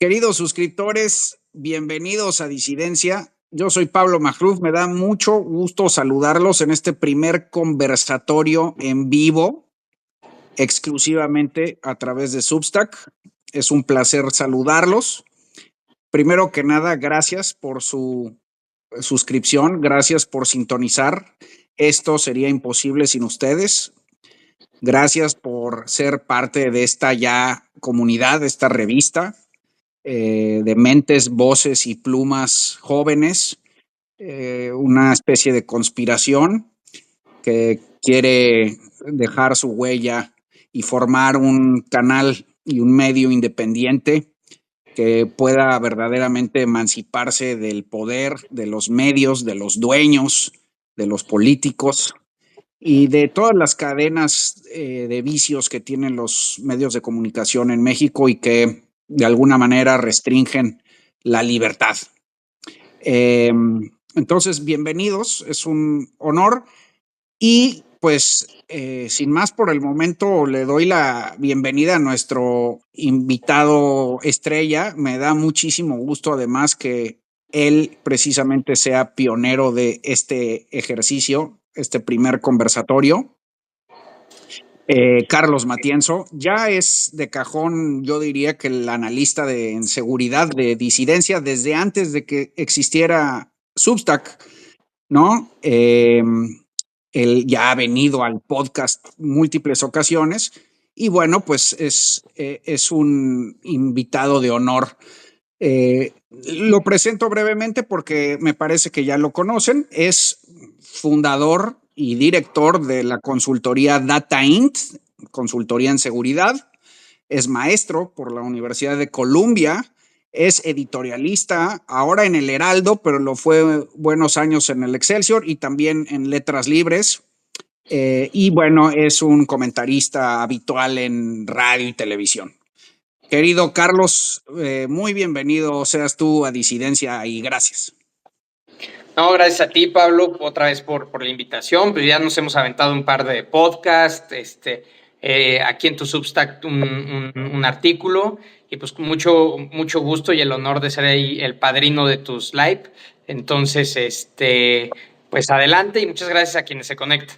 Queridos suscriptores, bienvenidos a Disidencia. Yo soy Pablo Majruf, me da mucho gusto saludarlos en este primer conversatorio en vivo, exclusivamente a través de Substack. Es un placer saludarlos. Primero que nada, gracias por su suscripción, gracias por sintonizar. Esto sería imposible sin ustedes. Gracias por ser parte de esta ya comunidad, de esta revista. De mentes, voces y plumas jóvenes, una especie de conspiración que quiere dejar su huella y formar un canal y un medio independiente que pueda verdaderamente emanciparse del poder, de los medios, de los dueños, de los políticos y de todas las cadenas de vicios que tienen los medios de comunicación en México y que de alguna manera restringen la libertad. Entonces, bienvenidos, es un honor y pues sin más por el momento le doy la bienvenida a nuestro invitado estrella. Me da muchísimo gusto además que él precisamente sea pionero de este ejercicio, este primer conversatorio. Carlos Matienzo, ya es de cajón, yo diría que el analista en seguridad de Disidencia desde antes de que existiera Substack, ¿no? Él ya ha venido al podcast múltiples ocasiones y bueno, pues es un invitado de honor. Lo presento brevemente porque me parece que ya lo conocen. Es fundador y director de la consultoría Data Int, consultoría en seguridad. Es maestro por la Universidad de Columbia. Es editorialista, ahora en el Heraldo, pero lo fue buenos años en el Excelsior y también en Letras Libres. Y bueno, es un comentarista habitual en radio y televisión. Querido Carlos, muy bienvenido seas tú a Disidencia y gracias. No, gracias a ti, Pablo, otra vez por la invitación. Pues ya nos hemos aventado un par de podcasts, aquí en tu Substack un artículo y pues con mucho gusto y el honor de ser ahí el padrino de tus live. Entonces, pues adelante y muchas gracias a quienes se conectan.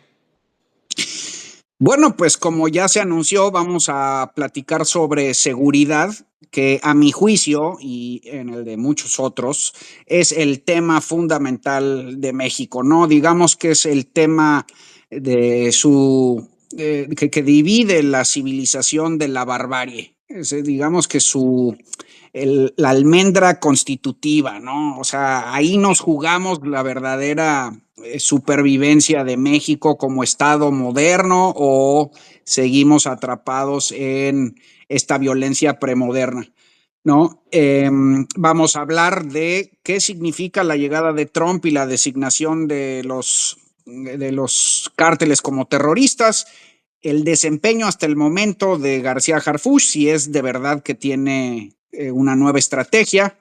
Bueno, pues como ya se anunció, vamos a platicar sobre seguridad, que a mi juicio y en el de muchos otros es el tema fundamental de México, ¿no? Digamos que es el tema de que divide la civilización de la barbarie. Digamos que la almendra constitutiva, ¿no? O sea, ahí nos jugamos la verdadera supervivencia de México como Estado moderno o seguimos atrapados en esta violencia premoderna, ¿no? Vamos a hablar de qué significa la llegada de Trump y la designación de los cárteles como terroristas, el desempeño hasta el momento de García Harfuch, si es de verdad que tiene una nueva estrategia,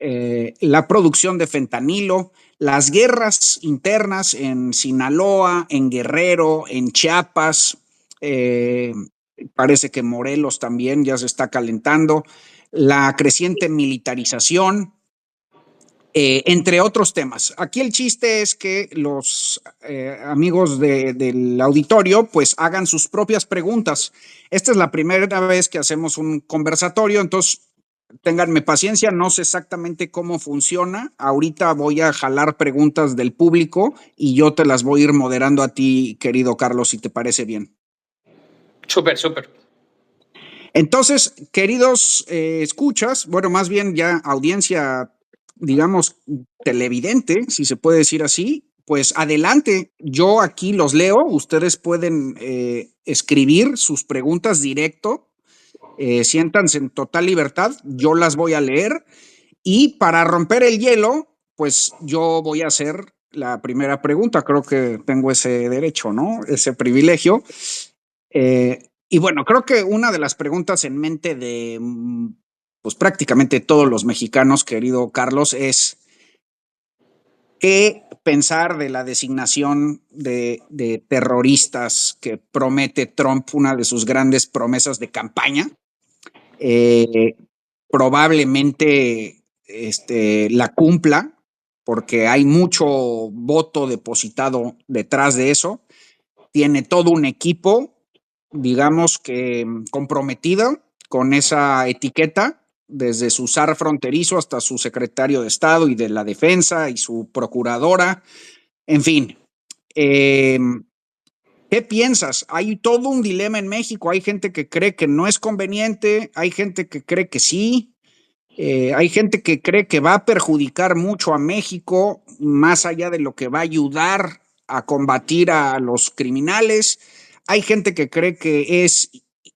la producción de fentanilo, las guerras internas en Sinaloa, en Guerrero, en Chiapas, parece que Morelos también ya se está calentando, la creciente militarización, entre otros temas. Aquí el chiste es que los amigos del auditorio pues hagan sus propias preguntas. Esta es la primera vez que hacemos un conversatorio, entonces ténganme paciencia, no sé exactamente cómo funciona. Ahorita voy a jalar preguntas del público y yo te las voy a ir moderando a ti, querido Carlos, si te parece bien. Súper. Entonces, queridos escuchas, bueno, más bien ya audiencia, digamos, televidente, si se puede decir así, pues adelante, yo aquí los leo, ustedes pueden escribir sus preguntas directo, siéntanse en total libertad, yo las voy a leer y para romper el hielo, pues yo voy a hacer la primera pregunta, creo que tengo ese derecho, ¿no? Ese privilegio. Y bueno, creo que una de las preguntas en mente de pues prácticamente todos los mexicanos, querido Carlos, es ¿qué pensar de la designación de terroristas que promete Trump, una de sus grandes promesas de campaña? probablemente la cumpla, porque hay mucho voto depositado detrás de eso. Tiene todo un equipo, digamos que comprometido con esa etiqueta, desde su zar fronterizo hasta su secretario de Estado y de la Defensa y su procuradora, en fin. Eh, ¿Qué piensas? Hay todo un dilema en México. Hay gente que cree que no es conveniente, hay gente que cree que sí, hay gente que cree que va a perjudicar mucho a México, más allá de lo que va a ayudar a combatir a los criminales. Hay gente que cree que es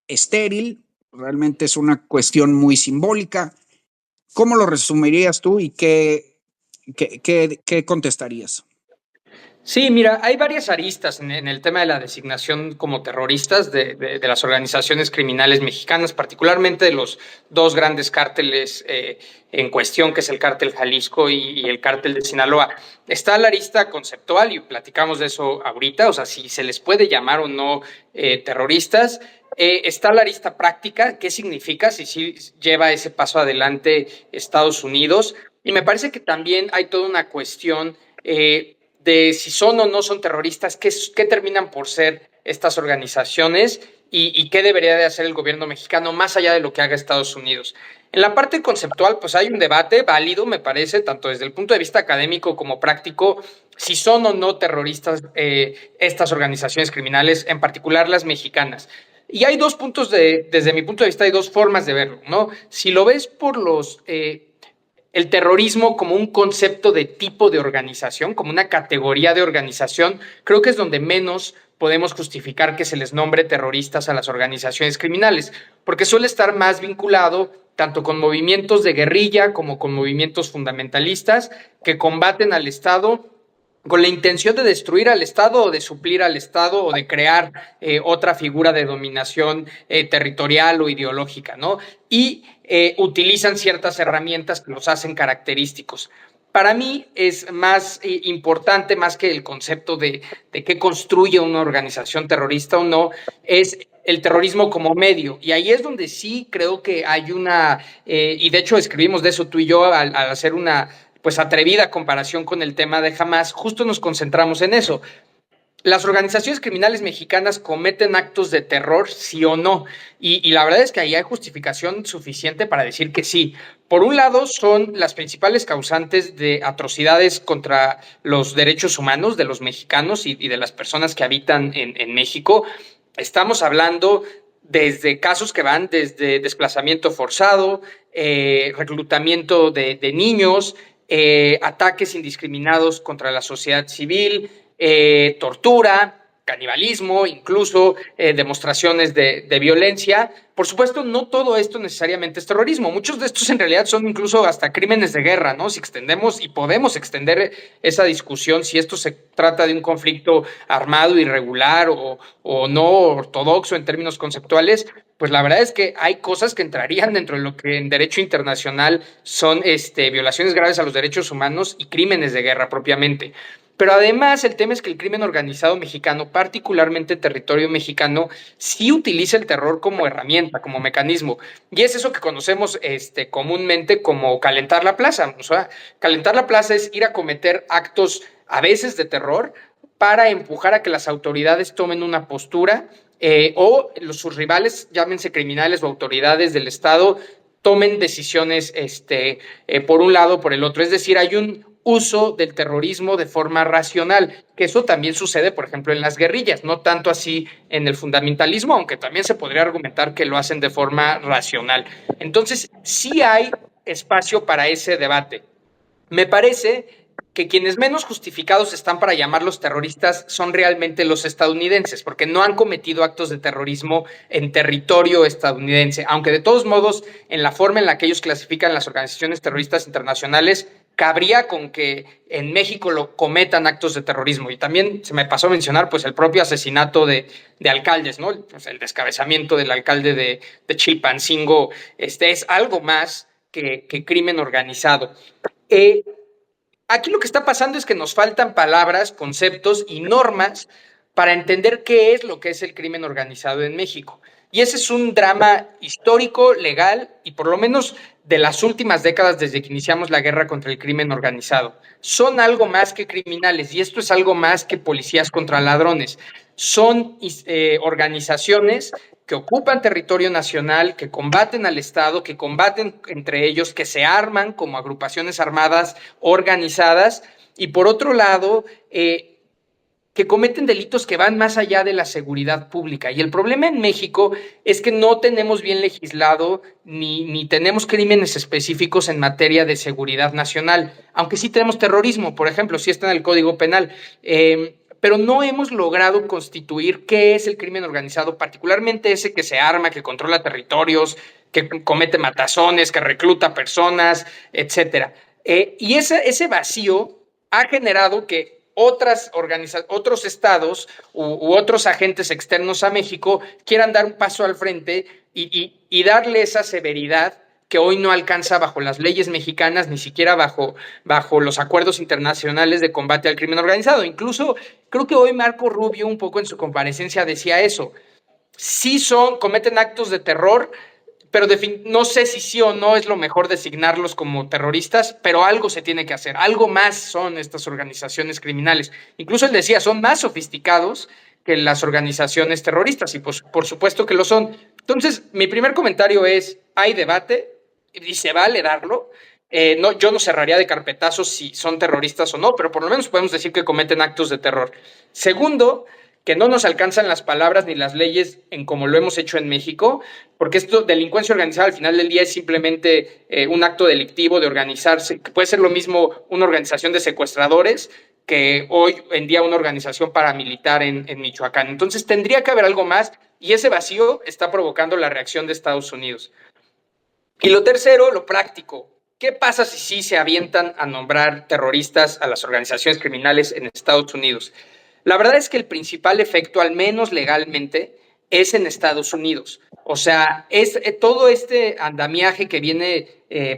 estéril, realmente es una cuestión muy simbólica. ¿Cómo lo resumirías tú y qué contestarías? Sí, mira, hay varias aristas en el tema de la designación como terroristas de las organizaciones criminales mexicanas, particularmente de los dos grandes cárteles en cuestión, que es el cártel Jalisco y el cártel de Sinaloa. Está la arista conceptual y platicamos de eso ahorita, o sea, si se les puede llamar o no terroristas. Está la arista práctica, qué significa si lleva ese paso adelante Estados Unidos. Y me parece que también hay toda una cuestión de si son o no son terroristas, qué terminan por ser estas organizaciones y qué debería de hacer el gobierno mexicano más allá de lo que haga Estados Unidos. En la parte conceptual, pues hay un debate válido, me parece, tanto desde el punto de vista académico como práctico, si son o no terroristas estas organizaciones criminales, en particular las mexicanas. Y hay dos puntos desde mi punto de vista, hay dos formas de verlo, ¿no? Si lo ves por el terrorismo como un concepto de tipo de organización, como una categoría de organización, creo que es donde menos podemos justificar que se les nombre terroristas a las organizaciones criminales, porque suele estar más vinculado tanto con movimientos de guerrilla como con movimientos fundamentalistas que combaten al Estado con la intención de destruir al Estado o de suplir al Estado o de crear otra figura de dominación territorial o ideológica, ¿no? Y utilizan ciertas herramientas que los hacen característicos. Para mí es más importante, más que el concepto de qué construye una organización terrorista o no, es el terrorismo como medio. Y ahí es donde sí creo que hay y de hecho escribimos de eso tú y yo al hacer una pues atrevida comparación con el tema de Hamas, justo nos concentramos en eso. Las organizaciones criminales mexicanas cometen actos de terror, sí o no. Y la verdad es que ahí hay justificación suficiente para decir que sí. Por un lado, son las principales causantes de atrocidades contra los derechos humanos de los mexicanos y de las personas que habitan en México. Estamos hablando desde casos que van desde desplazamiento forzado, reclutamiento de niños, ataques indiscriminados contra la sociedad civil, tortura, canibalismo, incluso demostraciones de violencia. Por supuesto, no todo esto necesariamente es terrorismo. Muchos de estos en realidad son incluso hasta crímenes de guerra, ¿no? Si extendemos y podemos extender esa discusión, si esto se trata de un conflicto armado, irregular o no ortodoxo en términos conceptuales, pues la verdad es que hay cosas que entrarían dentro de lo que en derecho internacional son violaciones graves a los derechos humanos y crímenes de guerra propiamente. Pero además el tema es que el crimen organizado mexicano, particularmente en territorio mexicano, sí utiliza el terror como herramienta, como mecanismo. Y es eso que conocemos comúnmente como calentar la plaza. O sea, calentar la plaza es ir a cometer actos a veces de terror para empujar a que las autoridades tomen una postura sus rivales, llámense criminales o autoridades del Estado, tomen decisiones por un lado o por el otro. Es decir, hay un uso del terrorismo de forma racional, que eso también sucede, por ejemplo, en las guerrillas, no tanto así en el fundamentalismo, aunque también se podría argumentar que lo hacen de forma racional. Entonces, sí hay espacio para ese debate. Me parece que quienes menos justificados están para llamarlos terroristas son realmente los estadounidenses, porque no han cometido actos de terrorismo en territorio estadounidense, aunque de todos modos, en la forma en la que ellos clasifican las organizaciones terroristas internacionales, cabría con que en México lo cometan actos de terrorismo. Y también se me pasó a mencionar pues el propio asesinato de alcaldes, ¿no? Pues, el descabezamiento del alcalde de Chilpancingo es algo más que crimen organizado. Aquí lo que está pasando es que nos faltan palabras, conceptos y normas para entender qué es lo que es el crimen organizado en México. Y ese es un drama histórico, legal y por lo menos de las últimas décadas desde que iniciamos la guerra contra el crimen organizado. Son algo más que criminales y esto es algo más que policías contra ladrones. Son organizaciones que ocupan territorio nacional, que combaten al Estado, que combaten entre ellos, que se arman como agrupaciones armadas organizadas y por otro lado, que cometen delitos que van más allá de la seguridad pública. Y el problema en México es que no tenemos bien legislado ni tenemos crímenes específicos en materia de seguridad nacional, aunque sí tenemos terrorismo, por ejemplo, sí está en el Código Penal. Pero no hemos logrado constituir qué es el crimen organizado, particularmente ese que se arma, que controla territorios, que comete matazones, que recluta personas, etcétera. Y ese vacío ha generado que otros estados u otros agentes externos a México quieran dar un paso al frente y darle esa severidad que hoy no alcanza bajo las leyes mexicanas, ni siquiera bajo los acuerdos internacionales de combate al crimen organizado. Incluso creo que hoy Marco Rubio, un poco en su comparecencia, decía eso. Sí cometen actos de terror, pero no sé si sí o no es lo mejor designarlos como terroristas, pero algo se tiene que hacer, algo más son estas organizaciones criminales. Incluso él decía, son más sofisticados que las organizaciones terroristas, y pues, por supuesto que lo son. Entonces, mi primer comentario es, hay debate, y se vale darlo. Yo no cerraría de carpetazos si son terroristas o no, pero por lo menos podemos decir que cometen actos de terror. Segundo, que no nos alcanzan las palabras ni las leyes en como lo hemos hecho en México, porque esto, delincuencia organizada, al final del día es simplemente un acto delictivo de organizarse, que puede ser lo mismo una organización de secuestradores que hoy en día una organización paramilitar en Michoacán. Entonces tendría que haber algo más y ese vacío está provocando la reacción de Estados Unidos. Y lo tercero, lo práctico. ¿Qué pasa si sí se avientan a nombrar terroristas a las organizaciones criminales en Estados Unidos? La verdad es que el principal efecto, al menos legalmente, es en Estados Unidos. O sea, es todo este andamiaje que viene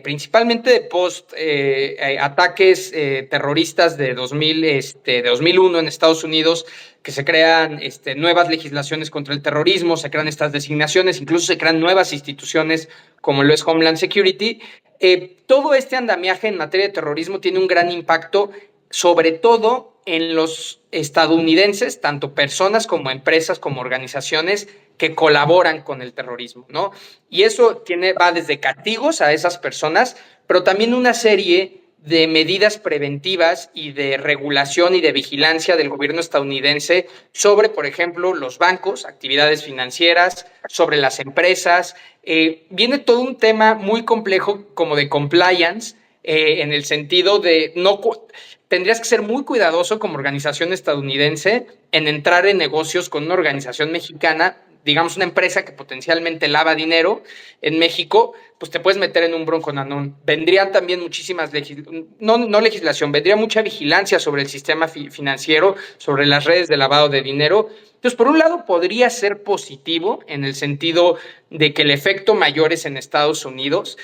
principalmente de ataques terroristas de 2001 en Estados Unidos, que se crean nuevas legislaciones contra el terrorismo, se crean estas designaciones, incluso se crean nuevas instituciones como lo es Homeland Security. Todo este andamiaje en materia de terrorismo tiene un gran impacto, sobre todo en los estadounidenses, tanto personas como empresas, como organizaciones que colaboran con el terrorismo, ¿no? Y eso va desde castigos a esas personas, pero también una serie de medidas preventivas y de regulación y de vigilancia del gobierno estadounidense sobre, por ejemplo, los bancos, actividades financieras, sobre las empresas. Viene todo un tema muy complejo como de compliance, en el sentido de tendrías que ser muy cuidadoso como organización estadounidense en entrar en negocios con una organización mexicana, digamos una empresa que potencialmente lava dinero en México, pues te puedes meter en un bronconanón. Vendrían también muchísimas no legislación, vendría mucha vigilancia sobre el sistema financiero, sobre las redes de lavado de dinero. Entonces, por un lado, podría ser positivo en el sentido de que el efecto mayor es en Estados Unidos.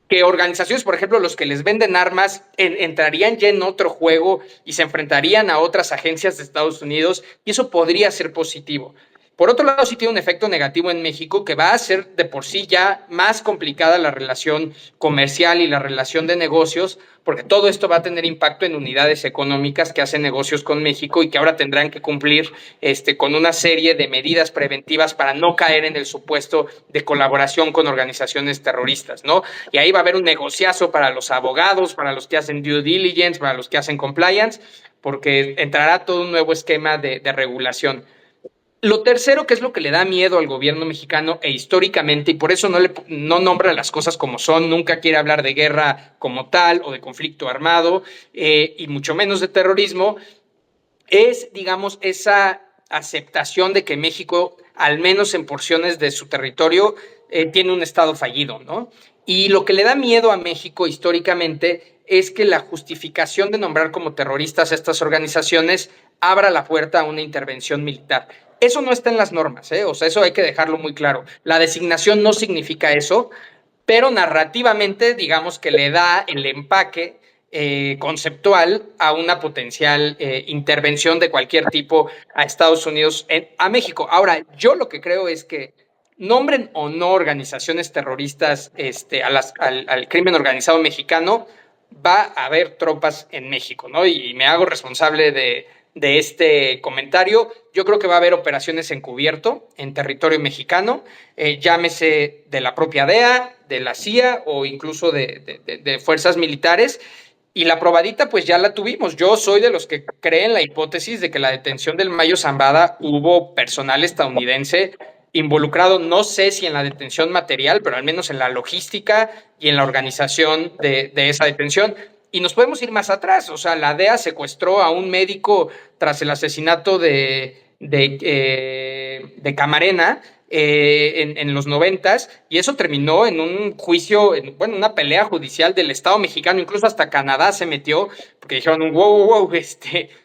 Que organizaciones, por ejemplo, los que les venden armas, entrarían ya en otro juego y se enfrentarían a otras agencias de Estados Unidos, y eso podría ser positivo. Por otro lado, sí tiene un efecto negativo en México, que va a hacer de por sí ya más complicada la relación comercial y la relación de negocios, porque todo esto va a tener impacto en unidades económicas que hacen negocios con México y que ahora tendrán que cumplir con una serie de medidas preventivas para no caer en el supuesto de colaboración con organizaciones terroristas, ¿no? Y ahí va a haber un negociazo para los abogados, para los que hacen due diligence, para los que hacen compliance, porque entrará todo un nuevo esquema de regulación. Lo tercero, que es lo que le da miedo al gobierno mexicano históricamente, y por eso no nombra las cosas como son, nunca quiere hablar de guerra como tal o de conflicto armado, y mucho menos de terrorismo, es, digamos, esa aceptación de que México, al menos en porciones de su territorio, tiene un estado fallido, ¿no? Y lo que le da miedo a México históricamente es que la justificación de nombrar como terroristas a estas organizaciones abra la puerta a una intervención militar. Eso no está en las normas, o sea, eso hay que dejarlo muy claro. La designación no significa eso, pero narrativamente, digamos que le da el empaque conceptual a una potencial intervención de cualquier tipo a Estados Unidos, a México. Ahora, yo lo que creo es que nombren o no organizaciones terroristas al crimen organizado mexicano, va a haber tropas en México, ¿no? Y me hago responsable de este comentario. Yo creo que va a haber operaciones encubierto en territorio mexicano, llámese de la propia DEA, de la CIA o incluso de fuerzas militares. Y la probadita, pues ya la tuvimos. Yo soy de los que creen la hipótesis de que la detención del Mayo Zambada hubo personal estadounidense involucrado, no sé si en la detención material, pero al menos en la logística y en la organización de esa detención. Y nos podemos ir más atrás, o sea, la DEA secuestró a un médico tras el asesinato de Camarena en los 90s, y eso terminó en un juicio, una pelea judicial del Estado mexicano, incluso hasta Canadá se metió, porque dijeron, wow,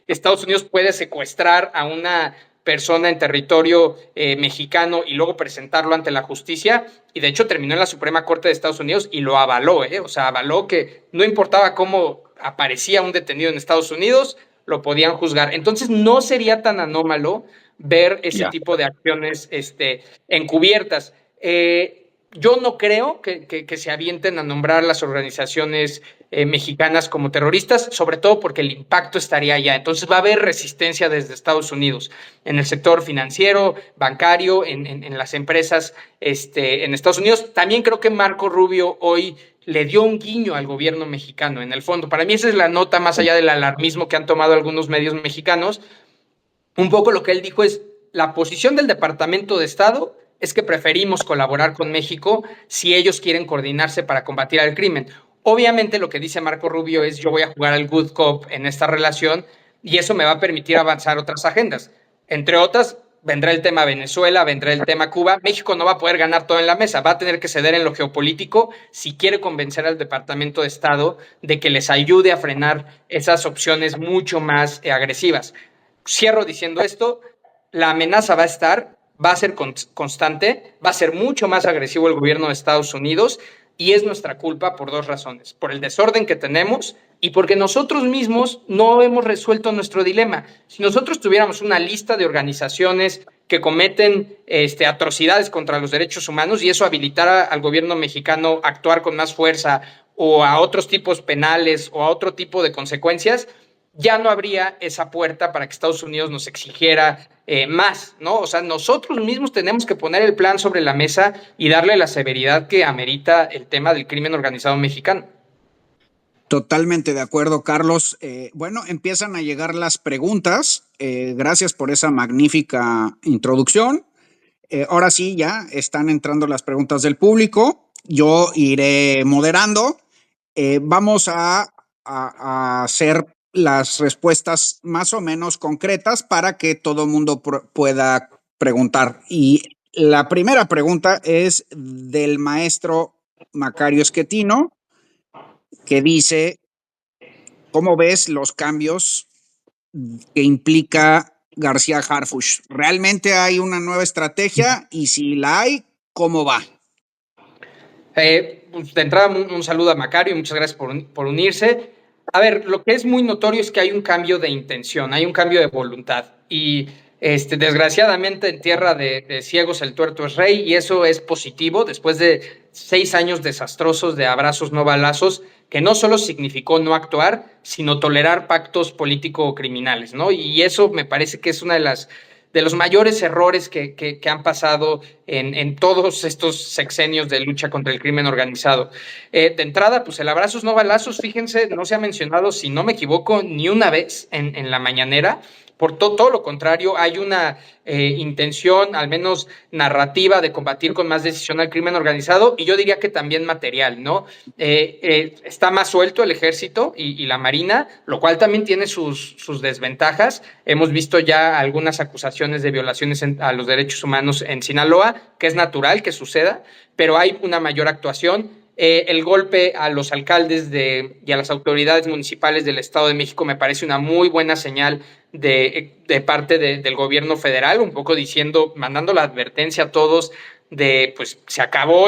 Estados Unidos puede secuestrar a una persona en territorio mexicano y luego presentarlo ante la justicia, y de hecho terminó en la Suprema Corte de Estados Unidos y lo avaló, o sea, avaló que no importaba cómo aparecía un detenido en Estados Unidos, lo podían juzgar. Entonces no sería tan anómalo ver ese tipo de acciones encubiertas. Yo no creo que se avienten a nombrar las organizaciones mexicanas como terroristas, sobre todo porque el impacto estaría allá. Entonces va a haber resistencia desde Estados Unidos, en el sector financiero, bancario, en las empresas en Estados Unidos. También creo que Marco Rubio hoy le dio un guiño al gobierno mexicano, en el fondo. Para mí esa es la nota, más allá del alarmismo que han tomado algunos medios mexicanos. Un poco lo que él dijo es, la posición del Departamento de Estado es que preferimos colaborar con México si ellos quieren coordinarse para combatir al crimen. Obviamente lo que dice Marco Rubio es, yo voy a jugar al good cop en esta relación y eso me va a permitir avanzar otras agendas. Entre otras, vendrá el tema Venezuela, vendrá el tema Cuba. México no va a poder ganar todo en la mesa, va a tener que ceder en lo geopolítico si quiere convencer al Departamento de Estado de que les ayude a frenar esas opciones mucho más agresivas. Cierro diciendo esto, la amenaza va a estar, va a ser constante, va a ser mucho más agresivo el gobierno de Estados Unidos y es nuestra culpa por dos razones, por el desorden que tenemos y porque nosotros mismos no hemos resuelto nuestro dilema. Si nosotros tuviéramos una lista de organizaciones que cometen atrocidades contra los derechos humanos y eso habilitara al gobierno mexicano a actuar con más fuerza o a otros tipos penales o a otro tipo de consecuencias, ya no habría esa puerta para que Estados Unidos nos exigiera más, ¿no? O sea, nosotros mismos tenemos que poner el plan sobre la mesa y darle la severidad que amerita el tema del crimen organizado mexicano. Totalmente de acuerdo, Carlos. Bueno, empiezan a llegar las preguntas. Gracias por esa magnífica introducción. Ahora sí, ya están entrando las preguntas del público. Yo iré moderando. Vamos a hacer las respuestas más o menos concretas para que todo el mundo pueda preguntar. Y la primera pregunta es del maestro Macario Schettino, que dice, ¿cómo ves los cambios que implica García Harfuch? ¿Realmente hay una nueva estrategia? Y si la hay, ¿cómo va? Pues de entrada, un saludo a Macario y muchas gracias por unirse. A ver, lo que es muy notorio es que hay un cambio de intención, hay un cambio de voluntad. Y desgraciadamente en tierra de ciegos el tuerto es rey y eso es positivo después de 6 años desastrosos de abrazos no balazos, que no solo significó no actuar, sino tolerar pactos político-criminales, ¿no? Y eso me parece que es una de los mayores errores que han pasado en todos estos sexenios de lucha contra el crimen organizado. De entrada, pues el abrazos no balazos, fíjense, no se ha mencionado, si no me equivoco, ni una vez en la mañanera. Por todo lo contrario, hay una intención, al menos narrativa, de combatir con más decisión al crimen organizado y yo diría que también material, ¿no? Está más suelto el ejército y la marina, lo cual también tiene sus desventajas. Hemos visto ya algunas acusaciones de violaciones a los derechos humanos en Sinaloa, que es natural que suceda, pero hay una mayor actuación. El golpe a los alcaldes y a las autoridades municipales del Estado de México me parece una muy buena señal de parte del gobierno federal, un poco diciendo, mandando la advertencia a todos de, pues, se acabó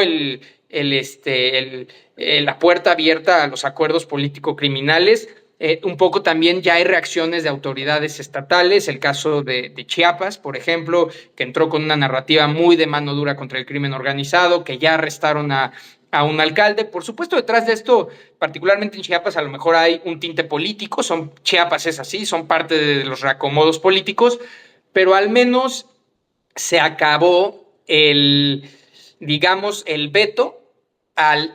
la puerta abierta a los acuerdos político-criminales. Un poco también ya hay reacciones de autoridades estatales, el caso de Chiapas, por ejemplo, que entró con una narrativa muy de mano dura contra el crimen organizado, que ya arrestaron a un alcalde. Por supuesto, detrás de esto, particularmente en Chiapas, a lo mejor hay un tinte político, Chiapas es así, son parte de los reacomodos políticos, pero al menos se acabó digamos, el veto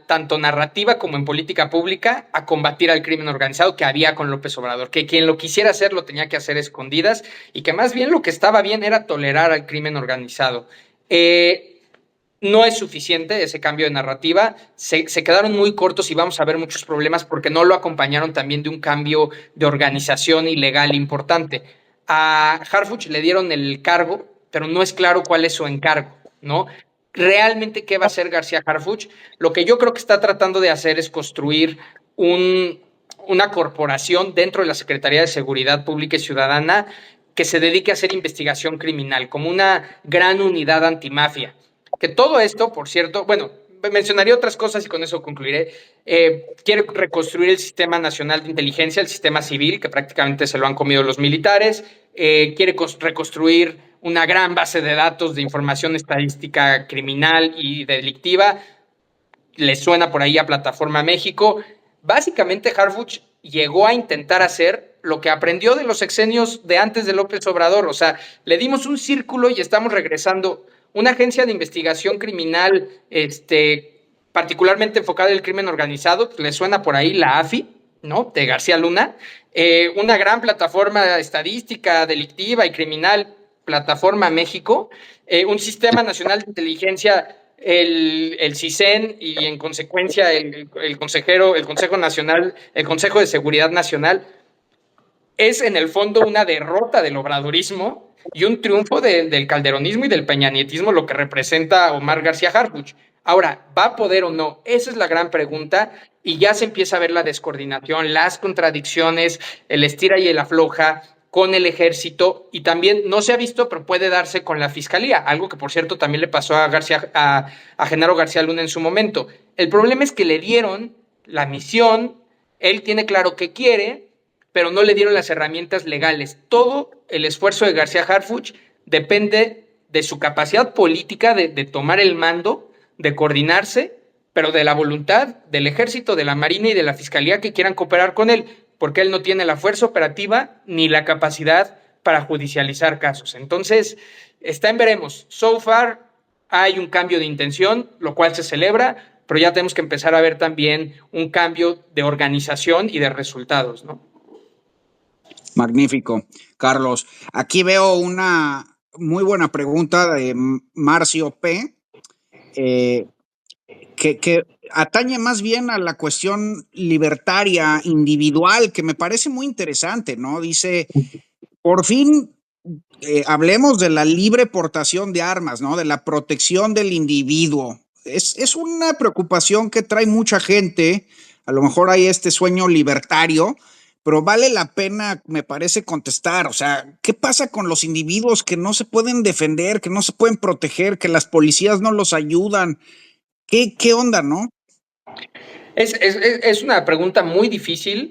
tanto narrativa como en política pública a combatir al crimen organizado que había con López Obrador, que quien lo quisiera hacer lo tenía que hacer escondidas y que más bien lo que estaba bien era tolerar al crimen organizado. No es suficiente ese cambio de narrativa, se quedaron muy cortos y vamos a ver muchos problemas porque no lo acompañaron también de un cambio de organización ilegal importante. A Harfuch le dieron el cargo, pero no es claro cuál es su encargo, ¿no? Realmente, ¿qué va a hacer García Harfuch? Lo que yo creo que está tratando de hacer es construir una corporación dentro de la Secretaría de Seguridad Pública y Ciudadana que se dedique a hacer investigación criminal, como una gran unidad antimafia. Que todo esto, por cierto, bueno, mencionaría otras cosas y con eso concluiré. Quiere reconstruir el Sistema Nacional de Inteligencia, el sistema civil, que prácticamente se lo han comido los militares. Quiere reconstruir una gran base de datos de información estadística criminal y delictiva. Le suena por ahí a Plataforma México. Básicamente, Harfuch llegó a intentar hacer lo que aprendió de los sexenios de antes de López Obrador. O sea, le dimos un círculo y estamos regresando. Una agencia de investigación criminal, particularmente enfocada en el crimen organizado, le suena por ahí la AFI, ¿no? De García Luna. Una gran plataforma estadística, delictiva y criminal, Plataforma México. Un sistema nacional de inteligencia, el CISEN y en consecuencia el Consejo de Seguridad Nacional. Es en el fondo una derrota del obradorismo y un triunfo del calderonismo y del peñanietismo, lo que representa Omar García Harfuch. Ahora, ¿va a poder o no? Esa es la gran pregunta y ya se empieza a ver la descoordinación, las contradicciones, el estira y el afloja con el ejército y también no se ha visto, pero puede darse con la fiscalía, algo que por cierto también le pasó a Genaro García Luna en su momento. El problema es que le dieron la misión, él tiene claro qué quiere, pero no le dieron las herramientas legales. Todo el esfuerzo de García Harfuch depende de su capacidad política de tomar el mando, de coordinarse, pero de la voluntad del ejército, de la marina y de la fiscalía que quieran cooperar con él, porque él no tiene la fuerza operativa ni la capacidad para judicializar casos. Entonces, está en veremos. So far, hay un cambio de intención, lo cual se celebra, pero ya tenemos que empezar a ver también un cambio de organización y de resultados, ¿no? Magnífico, Carlos. Aquí veo una muy buena pregunta de Marcio P., que atañe más bien a la cuestión libertaria, individual, que me parece muy interesante, ¿no? Dice, por fin, hablemos de la libre portación de armas, ¿no? De la protección del individuo. Es una preocupación que trae mucha gente, a lo mejor hay este sueño libertario, pero vale la pena, me parece, contestar. O sea, ¿qué pasa con los individuos que no se pueden defender, que no se pueden proteger, que las policías no los ayudan? ¿Qué onda, no? Es una pregunta muy difícil